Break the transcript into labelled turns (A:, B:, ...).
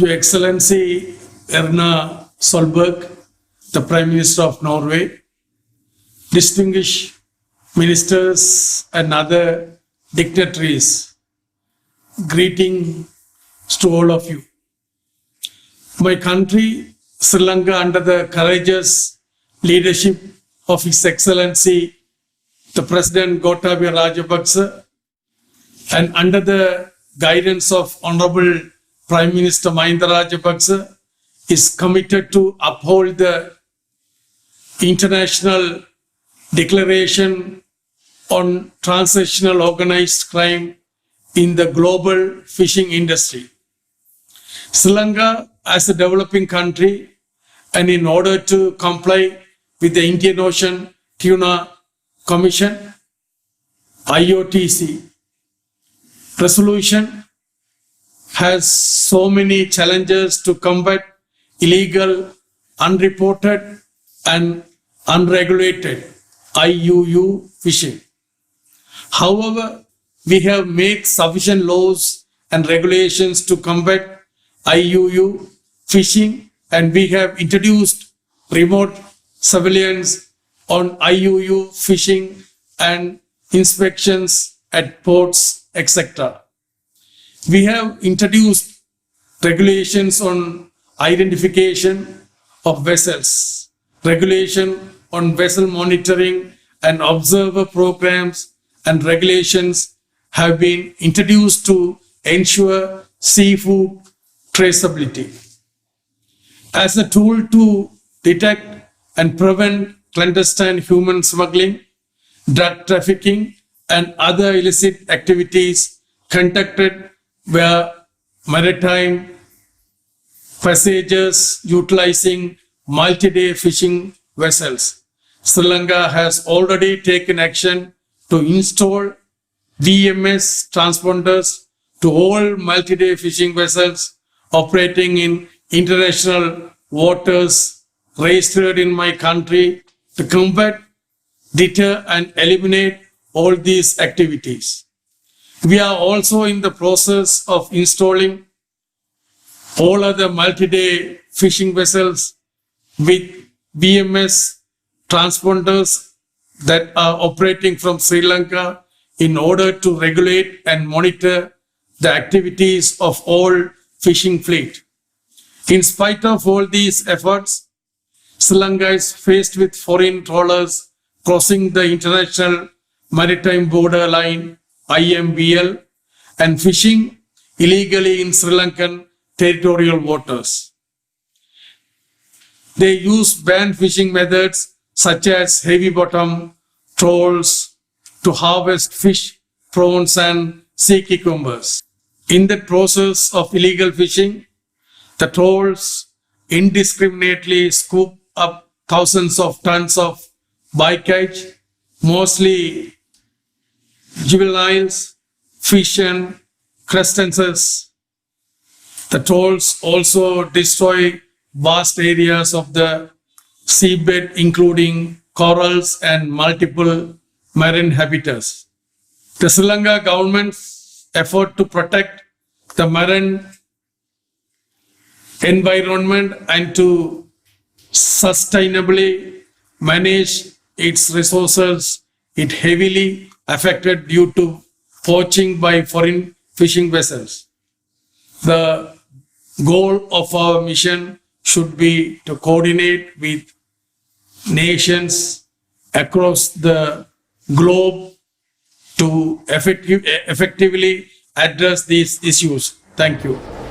A: Your Excellency Erna Solberg, the Prime Minister of Norway, distinguished ministers and other dignitaries, greetings to all of you. My country, Sri Lanka, under the courageous leadership of His Excellency, the President Gotabaya Rajapaksa, and under the guidance of Honorable Prime Minister Mahinda Rajapaksa, is committed to uphold the International Declaration on Transnational Organized Crime in the global fishing industry. Sri Lanka, as a developing country, and in order to comply with the Indian Ocean Tuna Commission, IOTC resolution, has so many challenges to combat illegal, unreported, and unregulated IUU fishing. However, we have made sufficient laws and regulations to combat IUU fishing, and we have introduced remote surveillance on IUU fishing and inspections at ports, etc. We have introduced regulations on identification of vessels, regulation on vessel monitoring and observer programs, and regulations have been introduced to ensure seafood traceability. As a tool to detect and prevent clandestine human smuggling, drug trafficking, and other illicit activities conducted where maritime passengers utilizing multi-day fishing vessels, Sri Lanka has already taken action to install VMS transponders to all multi-day fishing vessels operating in international waters registered in my country to combat, deter, and eliminate all these activities. We are also in the process of installing all other multi-day fishing vessels with VMS transponders that are operating from Sri Lanka in order to regulate and monitor the activities of all fishing fleet. In spite of all these efforts, Sri Lanka is faced with foreign trawlers crossing the International Maritime Border Line IMBL and fishing illegally in Sri Lankan territorial waters. They use banned fishing methods such as heavy bottom trawls to harvest fish, prawns, and sea cucumbers. In the process of illegal fishing, the trawls indiscriminately scoop up thousands of tons of bycatch, mostly juveniles, fish, and crustaceans. The trawls also destroy vast areas of the seabed, including corals and multiple marine habitats. The Sri Lanka government's effort to protect the marine environment and to sustainably manage its resources is heavily affected due to poaching by foreign fishing vessels. The goal of our mission should be to coordinate with nations across the globe to effectively address these issues. Thank you.